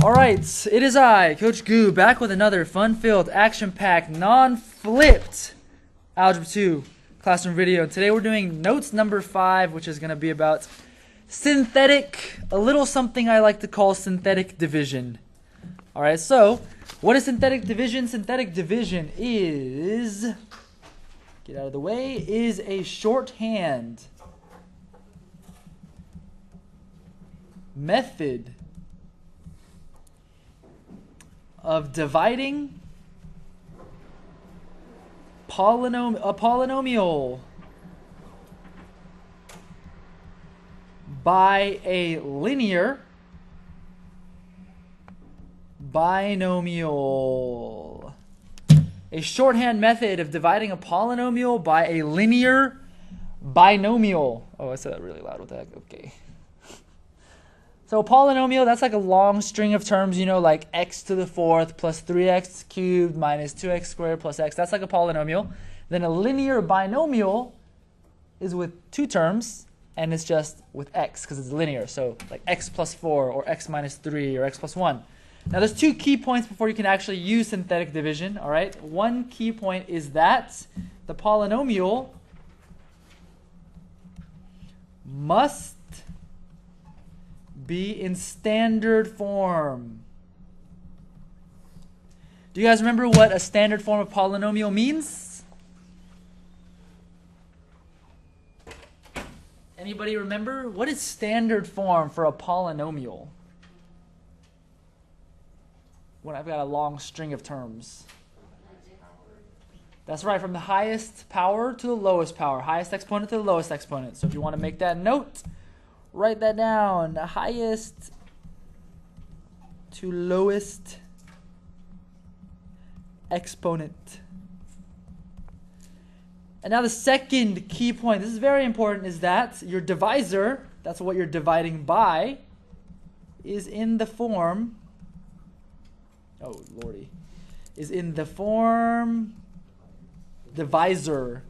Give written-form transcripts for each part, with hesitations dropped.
Alright, it is I, Coach Goo, back with another fun-filled, action-packed, non-flipped Algebra 2 classroom video. Today we're doing notes number 5, which is going to be about synthetic, a little something I like to call synthetic division. Alright, so what is synthetic division? Synthetic division is, get out of the way, is a shorthand method of dividing a polynomial by a linear binomial. A shorthand method of dividing a polynomial by a linear binomial. Oh, I said that really loud with that. Okay. So a polynomial, that's like a long string of terms, you know, like x to the fourth plus 3x cubed minus 2x squared plus x. That's like a polynomial. Then a linear binomial is with two terms, and it's just with x because it's linear. So like x plus 4 or x minus 3 or x plus 1. Now there's two key points before you can actually use synthetic division, all right? One key point is that the polynomial must be in standard form. Do you guys remember what a standard form of polynomial means? Anybody remember? What is standard form for a polynomial? When I've got a long string of terms. That's right, from the highest power to the lowest power. Highest exponent to the lowest exponent. So if you want to make that note, write that down. The highest to lowest exponent. And now the second key point, this is very important, is that your divisor, that's what you're dividing by, is in the form, oh lordy, is in the form, divisor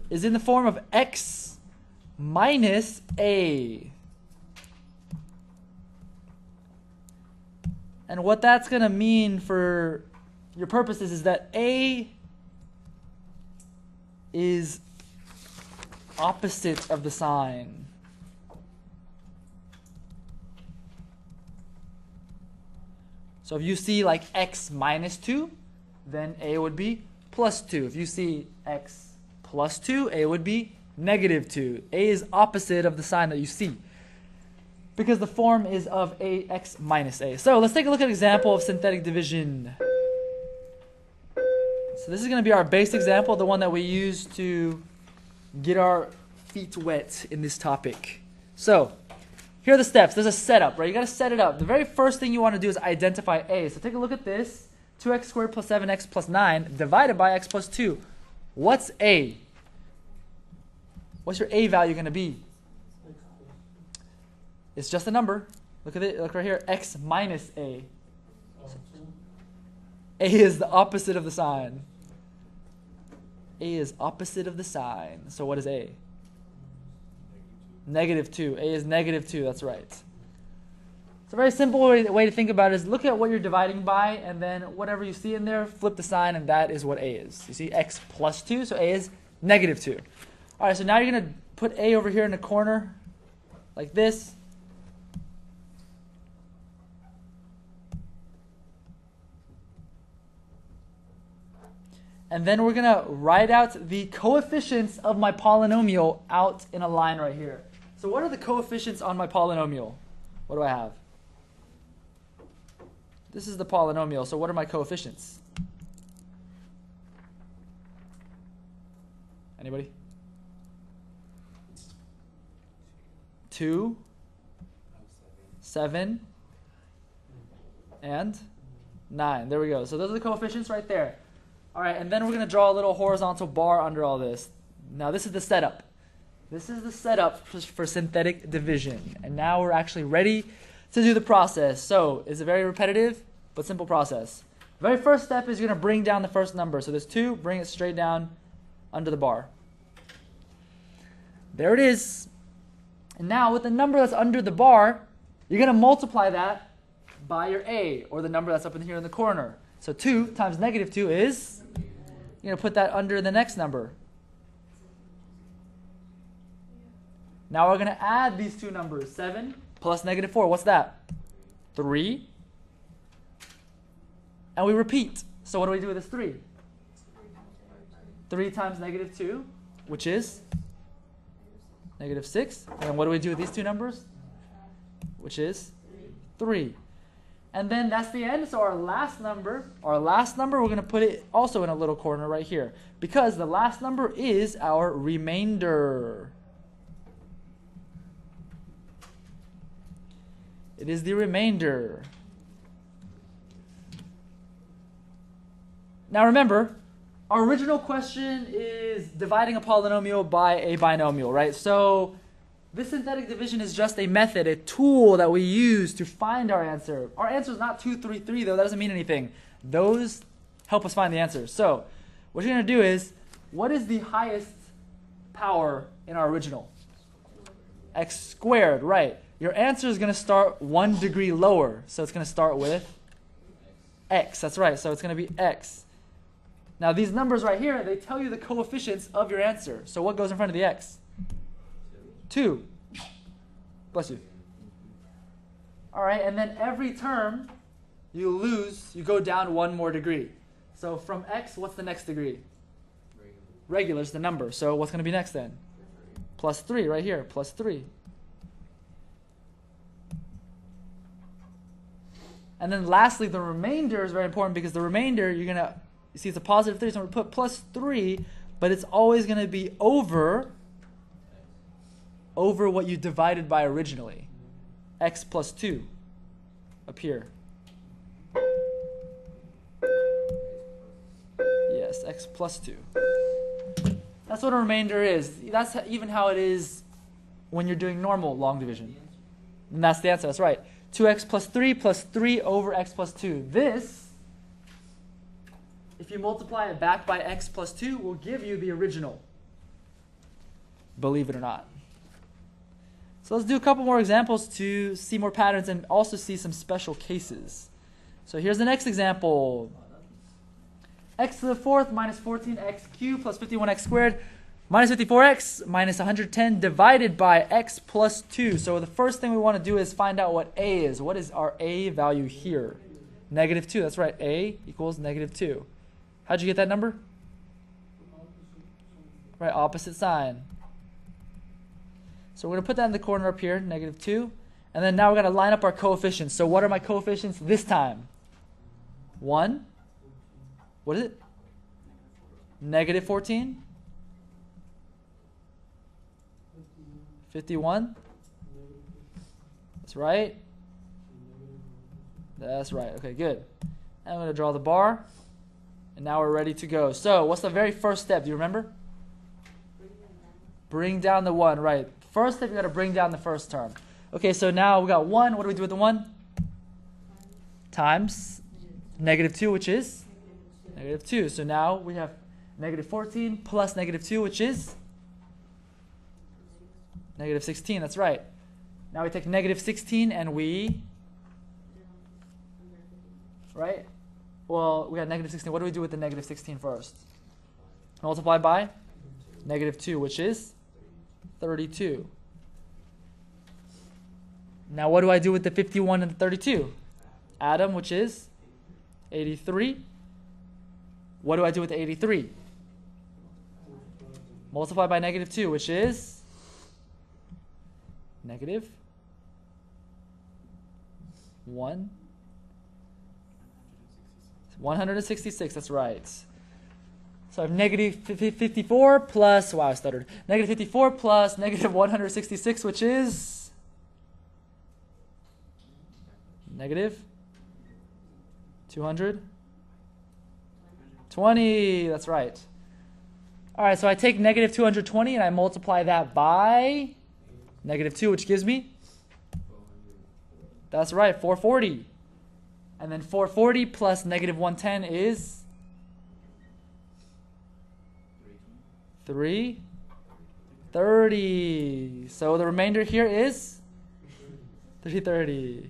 is in the form of x minus a. And what that's going to mean for your purposes is that a is opposite of the sign. So if you see like x minus 2, then a would be plus 2. If you see x plus 2, a would be negative 2. A is opposite of the sign that you see because the form is of ax minus a. So let's take a look at an example of synthetic division. So this is going to be our base example, the one that we use to get our feet wet in this topic. So here are the steps. There's a setup, right? You got to set it up. The very first thing you want to do is identify a. So take a look at this. 2x squared plus 7x plus 9 divided by x plus 2. What's a? What's your a value going to be? It's just a number. Look at it. Look right here. X minus a. A is the opposite of the sign. A is opposite of the sign. So what is a? Negative 2. A is negative 2. That's right. It's a very simple way to think about it is look at what you're dividing by, and then whatever you see in there, flip the sign, and that is what a is. You see x plus 2, so a is negative 2. All right, so now you're going to put a over here in the corner like this. And then we're going to write out the coefficients of my polynomial out in a line right here. So what are the coefficients on my polynomial? What do I have? This is the polynomial, so what are my coefficients? Anybody? 2, 7, and 9. There we go. So those are the coefficients right there. All right, and then we're going to draw a little horizontal bar under all this. Now this is the setup. This is the setup for synthetic division. And now we're actually ready to do the process. So it's a very repetitive but simple process. The very first step is you're going to bring down the first number. So there's 2, bring it straight down under the bar. There it is. And now with the number that's under the bar, You're going to multiply that by your a, or the number that's up in here in the corner. So 2 times negative 2 is, you're going to put that under the next number. Now we're going to add these two numbers. 7 plus negative 4. What's that? 3. And we repeat. So what do we do with this 3? 3 times negative 2, which is negative 6. And what do we do with these two numbers? Which is 3. And then that's the end. So our last number, we're going to put it also in a little corner right here, because the last number is our remainder. It is the remainder. Now remember, our original question is dividing a polynomial by a binomial, right? So this synthetic division is just a method, a tool that we use to find our answer. Our answer is not 2, 3, 3, though. That doesn't mean anything. Those help us find the answer. So what you're going to do is, what is the highest power in our original? X squared, right. Your answer is going to start 1 degree lower. So it's going to start with x. That's right. So it's going to be x. Now these numbers right here, they tell you the coefficients of your answer. So what goes in front of the x? 2. Bless you. All right, and then every term you go down 1 more degree. So from x, what's the next degree? Regular is the number. So what's going to be next then? Plus 3 right here, plus 3. And then lastly, the remainder is very important, because the remainder, you see it's a positive 3, so I'm going to put plus 3, but it's always going to be over what you divided by originally. X plus 2 up here. Yes, x plus 2. That's what a remainder is. That's even how it is when you're doing normal long division. And that's the answer. That's right. 2x plus 3 over x plus 2. This, if you multiply it back by x plus 2, will give you the original. Believe it or not. So let's do a couple more examples to see more patterns and also see some special cases. So here's the next example. X to the 4th minus 14x cubed plus 51x squared minus 54x minus 110 divided by x plus 2. So the first thing we want to do is find out what a is. What is our a value here? Negative 2. That's right. A equals negative 2. How'd you get that number? Right, opposite sign. So we're going to put that in the corner up here, negative 2. And then now we're going to line up our coefficients. So what are my coefficients this time? 1. What is it? Negative 14. 51. That's right. That's right. Okay, good. And I'm going to draw the bar. And now we're ready to go. So what's the very first step? Do you remember? Bring down the 1. Right. First step, you got to bring down the first term. Okay, so now we got 1. What do we do with the 1? Times negative 2, which is negative 2. So now we have negative 14 plus negative 2, which is negative 16. That's right. Now we take negative 16 and we, right? Well, we got negative 16. What do we do with the negative 16 first? Multiply by negative 2, which is 32. Now what do I do with the 51 and the 32? Add them, which is 83. What do I do with the 83? Multiply by negative 2, which is negative 166. That's right. So I have negative 54 plus, wow, I stuttered. Negative 54 plus negative 166, which is negative 220. That's right. All right, so I take negative 220 and I multiply that by negative 2, which gives me, that's right, 440. And then 440 plus negative 110 is 330. So the remainder here is 330.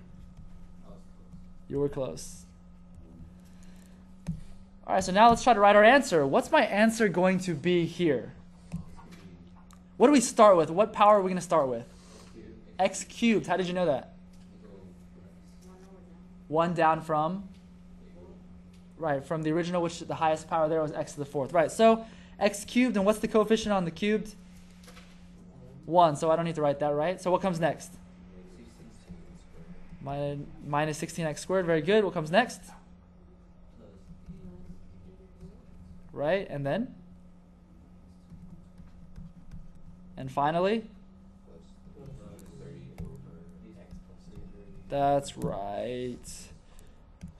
You were close. All right, so now let's try to write our answer. What's my answer going to be here? What do we start with? What power are we going to start with? X cubed. How did you know that? 1 down from? Right, from the original, which the highest power there was x to the 4th. Right, so x cubed, and what's the coefficient on the cubed? 1, so I don't need to write that, right? So what comes next? Minus 16x squared, very good. What comes next? Right, and then? And finally? That's right.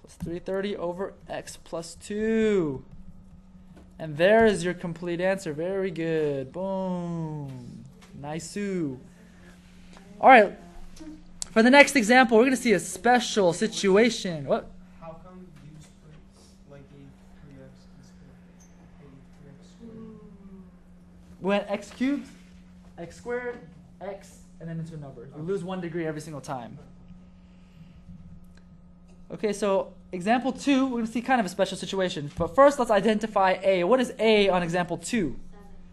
Plus 330 over x plus 2. And there is your complete answer. Very good. Boom. Nice-oo. All right. For the next example, we're going to see a special situation. What? How come you split like a 3x and split a 3x squared? We went x cubed, x squared, x, and then into a number. We lose 1 degree every single time. Okay, so example 2, we're going to see kind of a special situation. But first, let's identify A. What is A on example 2?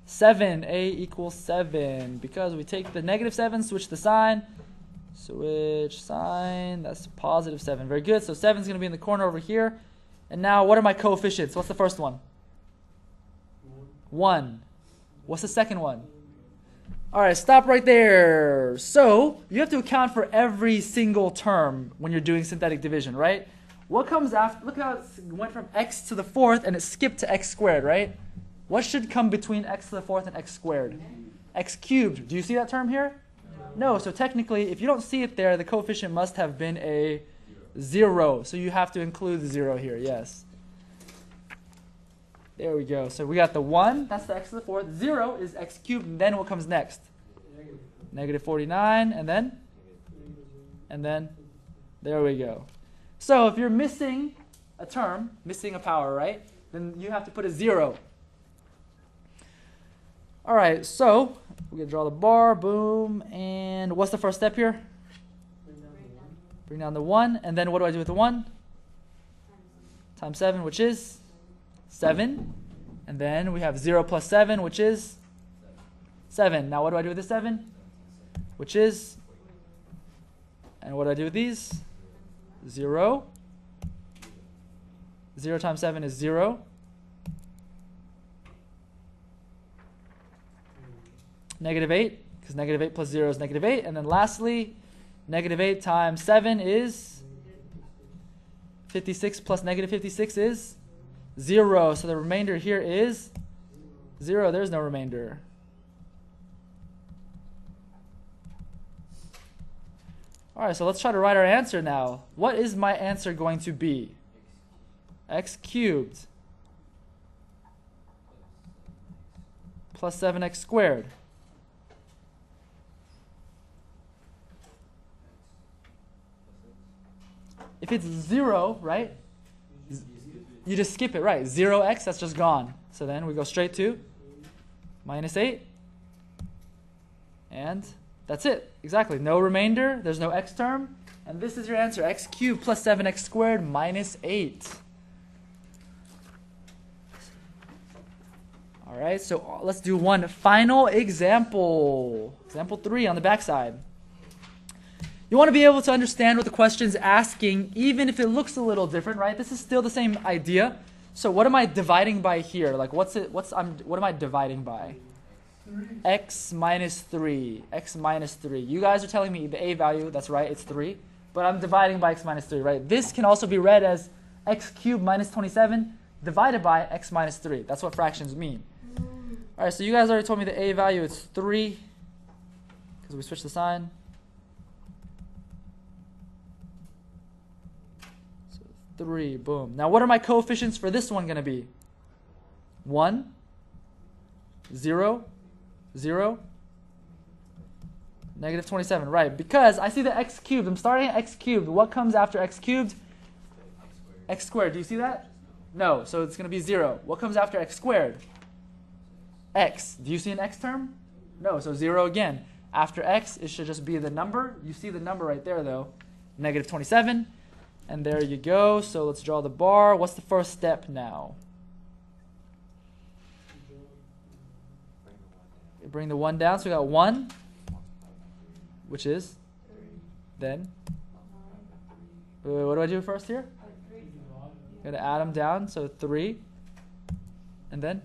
7. A equals 7. Because we take the negative 7, switch the sign. Switch sign. That's positive 7. Very good. So 7 is going to be in the corner over here. And now, what are my coefficients? What's the first one? 1. What's the second one? All right, stop right there. So you have to account for every single term when you're doing synthetic division, right? What comes after? Look how it went from x to the 4th and it skipped to x squared, right? What should come between x to the 4th and x squared? X cubed. Do you see that term here? No. So technically, if you don't see it there, the coefficient must have been a 0. So you have to include the 0 here, yes. There we go. So we got the 1, that's the x to the 4th. 0 is x cubed, and then what comes next? Negative 49, and then? And then? There we go. So if you're missing a term, missing a power, right? Then you have to put a 0. All right, so we're going to draw the bar, boom, and what's the first step here? Bring down the 1, and then what do I do with the 1? Times 7, which is? 7, and then we have 0 plus 7, which is 7. Now what do I do with the 7? Which is, and what do I do with these? 0. 0 times 7 is 0. Negative 8, because negative 8 plus 0 is negative 8. And then lastly, negative 8 times 7 is 56 plus negative 56 is 0. So the remainder here is 0. There's no remainder. All right, so let's try to write our answer now. What is my answer going to be? X cubed plus 7x squared. If it's 0, right? You just skip it, right? 0x, that's just gone. So then we go straight to minus 8. And that's it. Exactly. No remainder. There's no x term. And this is your answer. X cubed plus 7x squared minus 8. All right, so let's do one final example. Example 3 on the back side. You want to be able to understand what the question's asking, even if it looks a little different, right? This is still the same idea. So what am I dividing by here? Like what am I dividing by? 3. X minus 3. X minus 3. You guys are telling me the a value, that's right, it's 3. But I'm dividing by x minus 3, right? This can also be read as x cubed minus 27 divided by x minus 3. That's what fractions mean. All right, so you guys already told me the a value is 3 because we switched the sign. So 3, boom. Now what are my coefficients for this one going to be? 1, 0, 0, negative 27, right? Because I see the x cubed. I'm starting at x cubed. What comes after x cubed? X squared. Do you see that? No, so it's going to be 0. What comes after x squared? X. Do you see an x term? No, so 0 again. After x, it should just be the number. You see the number right there, though. Negative 27. And there you go. So let's draw the bar. What's the first step now? Bring the 1 down. So we got 1, which is then. What do I do first here? I'm going to add them down. So 3. And then?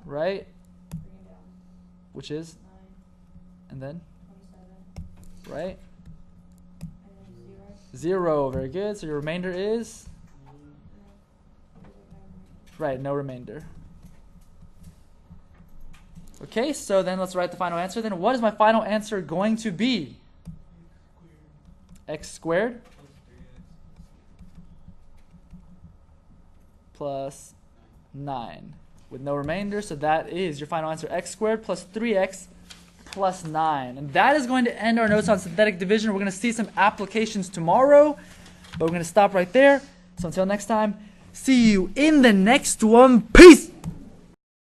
Right? Which is? And then? Right? 0. Very good. So your remainder is? Right, no remainder. Okay, so then let's write the final answer. Then what is my final answer going to be? X squared plus 9 with no remainder. So that is your final answer, x squared plus 3x plus 9. And that is going to end our notes on synthetic division. We're going to see some applications tomorrow, but we're going to stop right there. So until next time, see you in the next one. Peace!